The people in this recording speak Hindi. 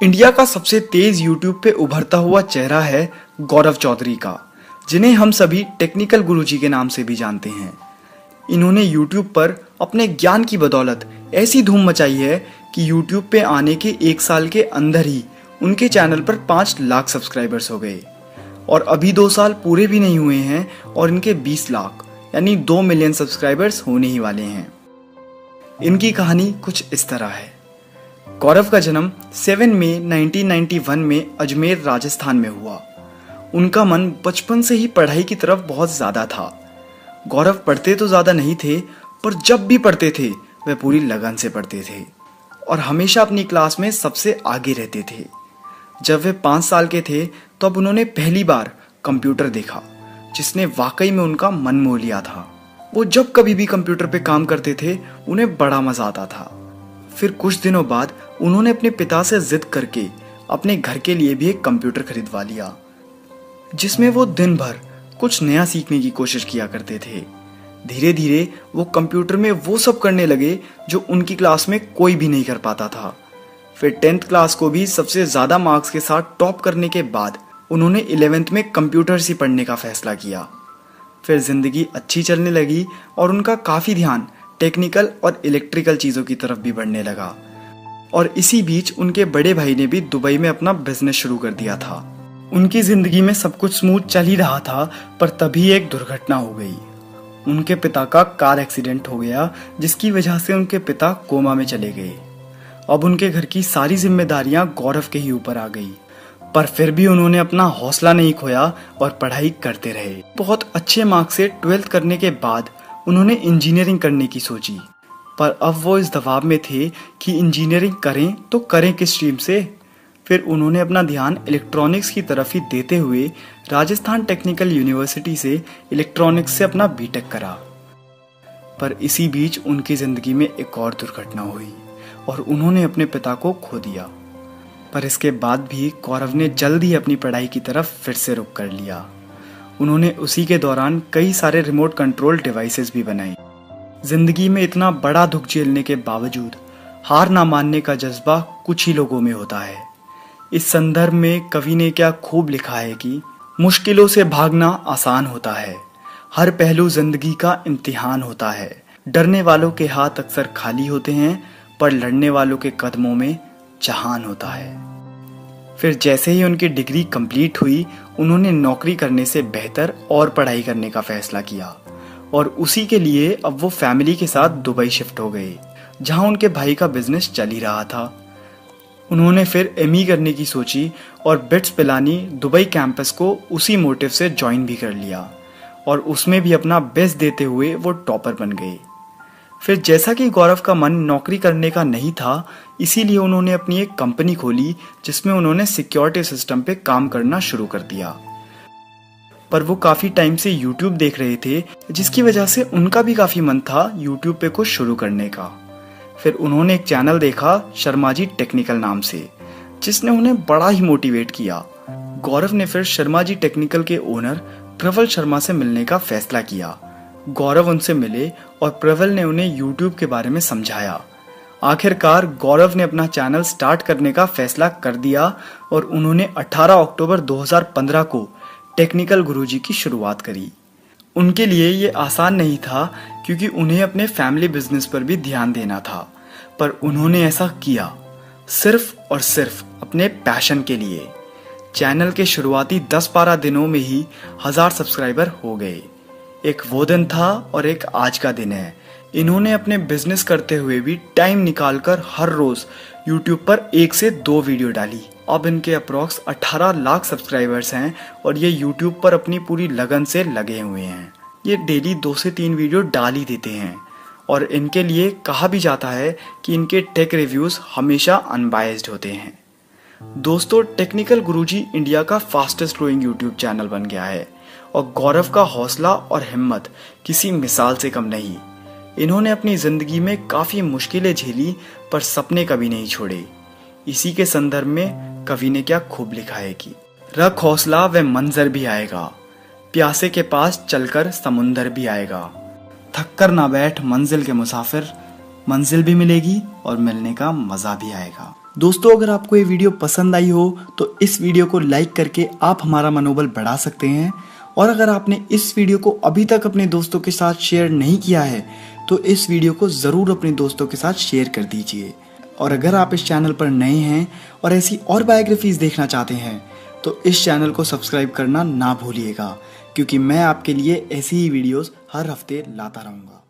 इंडिया का सबसे तेज यूट्यूब पे उभरता हुआ चेहरा है गौरव चौधरी का, जिन्हें हम सभी टेक्निकल गुरुजी के नाम से भी जानते हैं। इन्होंने यूट्यूब पर अपने ज्ञान की बदौलत ऐसी धूम मचाई है कि यूट्यूब पे आने के 1 साल के अंदर ही उनके चैनल पर 5 लाख सब्सक्राइबर्स हो गए और अभी 2 साल पूरे भी नहीं हुए हैं और इनके 20 लाख यानी 2 मिलियन सब्सक्राइबर्स होने ही वाले हैं। इनकी कहानी कुछ इस तरह है। गौरव का जन्म 7 मई 1991 में अजमेर राजस्थान में हुआ। उनका मन बचपन से ही पढ़ाई की तरफ बहुत ज़्यादा था। गौरव पढ़ते तो ज़्यादा नहीं थे, पर जब भी पढ़ते थे वह पूरी लगन से पढ़ते थे और हमेशा अपनी क्लास में सबसे आगे रहते थे। जब वे 5 साल के थे तब उन्होंने पहली बार कंप्यूटर देखा, जिसने वाकई में उनका मन मोह लिया था। वो जब कभी भी कंप्यूटर पे काम करते थे उन्हें बड़ा मज़ा आता था। फिर कुछ दिनों बाद उन्होंने अपने पिता से जिद करके अपने घर के लिए भी एक कंप्यूटर खरीदवा लिया, जिसमें वो दिन भर कुछ नया सीखने की कोशिश किया करते थे। धीरे धीरे वो कंप्यूटर में वो सब करने लगे जो उनकी क्लास में कोई भी नहीं कर पाता था। फिर 10th क्लास को भी सबसे ज़्यादा मार्क्स के साथ टॉप करने के बाद उन्होंने 11th में कंप्यूटर्स ही पढ़ने का फैसला किया। फिर ज़िंदगी अच्छी चलने लगी और उनका काफ़ी ध्यान टेक्निकल और इलेक्ट्रिकल चीज़ों की तरफ भी बढ़ने लगा। और इसी बीच उनके बड़े भाई ने भी दुबई में अपना बिजनेस शुरू कर दिया था। उनकी ज़िंदगी में सब कुछ स्मूथ चल ही रहा था, पर तभी एक दुर्घटना हो गई। उनके पिता का कार एक्सीडेंट हो गया, जिसकी वजह से उनके पिता कोमा में चले गए। अब उनके घर की सारी जिम्मेदारियां गौरव के ही ऊपर आ गई, पर फिर भी उन्होंने अपना हौसला नहीं खोया और पढ़ाई करते रहे। बहुत अच्छे मार्क्स से 12th करने के बाद उन्होंने इंजीनियरिंग करने की सोची, पर अब वो इस दबाव में थे कि इंजीनियरिंग करें तो करें किस स्ट्रीम से। फिर उन्होंने अपना ध्यान इलेक्ट्रॉनिक्स की तरफ ही देते हुए राजस्थान टेक्निकल यूनिवर्सिटी से इलेक्ट्रॉनिक्स से अपना बीटेक करा। पर इसी बीच उनकी ज़िंदगी में एक और दुर्घटना हुई और उन्होंने अपने पिता को खो दिया। पर इसके बाद भी गौरव ने जल्द ही अपनी पढ़ाई की तरफ फिर से रुख कर लिया। उन्होंने उसी के दौरान कई सारे रिमोट कंट्रोल डिवाइसेस भी बनाए। जिंदगी में इतना बड़ा दुख झेलने के बावजूद हार ना मानने का जज्बा कुछ ही लोगों में होता है। इस संदर्भ में कवि ने क्या खूब लिखा है कि मुश्किलों से भागना आसान होता है, हर पहलू जिंदगी का इम्तिहान होता है। डरने वालों के हाथ अक्सर खाली होते हैं, पर लड़ने वालों के कदमों में जहान होता है। फिर जैसे ही उनकी डिग्री कंप्लीट हुई, उन्होंने नौकरी करने से बेहतर और पढ़ाई करने का फैसला किया और उसी के लिए अब वो फैमिली के साथ दुबई शिफ्ट हो गए, जहां उनके भाई का बिजनेस चल ही रहा था। उन्होंने फिर एमई करने की सोची और बिट्स पिलानी दुबई कैंपस को उसी मोटिव से ज्वाइन भी कर लिया और उसमें भी अपना बेस्ट देते हुए वो टॉपर बन गए। फिर जैसा कि गौरव का मन नौकरी करने का नहीं था, इसीलिए उन्होंने अपनी एक कंपनी खोली जिसमें उन्होंने सिक्योरिटी सिस्टम पे काम करना शुरू कर दिया। पर वो काफ़ी टाइम से यूट्यूब देख रहे थे, जिसकी वजह से उनका भी काफ़ी मन था यूट्यूब पे कुछ शुरू करने का। फिर उन्होंने एक चैनल देखा शर्मा जी टेक्निकल नाम से, जिसने उन्हें बड़ा ही मोटिवेट किया। गौरव ने फिर शर्मा जी टेक्निकल के ओनर प्रवल शर्मा से मिलने का फैसला किया। गौरव उनसे मिले और प्रवल ने उन्हें यूट्यूब के बारे में समझाया। आखिरकार गौरव ने अपना चैनल स्टार्ट करने का फैसला कर दिया और उन्होंने 18 अक्टूबर 2015 को टेक्निकल गुरुजी की शुरुआत करी। उनके लिए ये आसान नहीं था, क्योंकि उन्हें अपने फैमिली बिजनेस पर भी ध्यान देना था, पर उन्होंने ऐसा किया सिर्फ और सिर्फ अपने पैशन के लिए। चैनल के शुरुआती 10-12 दिनों में ही 1000 सब्सक्राइबर हो गए। एक वो दिन था और एक आज का दिन है। इन्होंने अपने बिजनेस करते हुए भी टाइम निकालकर हर रोज यूट्यूब पर 1 से 2 वीडियो डाली। अब इनके अप्रॉक्स 18 लाख सब्सक्राइबर्स हैं और ये यूट्यूब पर अपनी पूरी लगन से लगे हुए हैं। ये डेली 2 से 3 वीडियो डाल ही देते हैं और इनके लिए कहा भी जाता है कि इनके टेक रिव्यूज हमेशा अनबायस्ड होते हैं। दोस्तों, टेक्निकल गुरुजी इंडिया का फास्टेस्ट ग्रोइंग यूट्यूब चैनल बन गया है और गौरव का हौसला और हिम्मत किसी मिसाल से कम नहीं। इन्होंने अपनी जिंदगी में काफी मुश्किलें झेली, पर सपने कभी नहीं छोड़े। इसी के संदर्भ में कवि ने क्या खूब लिखा है कि रख हौसला व मंजर भी आएगा, प्यासे के पास चलकर समुंदर भी आएगा, थक कर ना बैठ मंजिल के मुसाफिर, मंजिल भी मिलेगी और मिलने का मज़ा भी आएगा। दोस्तों, अगर आपको ये वीडियो पसंद आई हो तो इस वीडियो को लाइक करके आप हमारा मनोबल बढ़ा सकते हैं। और अगर आपने इस वीडियो को अभी तक अपने दोस्तों के साथ शेयर नहीं किया है तो इस वीडियो को ज़रूर अपने दोस्तों के साथ शेयर कर दीजिए। और अगर आप इस चैनल पर नए हैं और ऐसी और बायोग्राफीज देखना चाहते हैं तो इस चैनल को सब्सक्राइब करना ना भूलिएगा, क्योंकि मैं आपके लिए ऐसी ही वीडियोस हर हफ्ते लाता रहूँगा।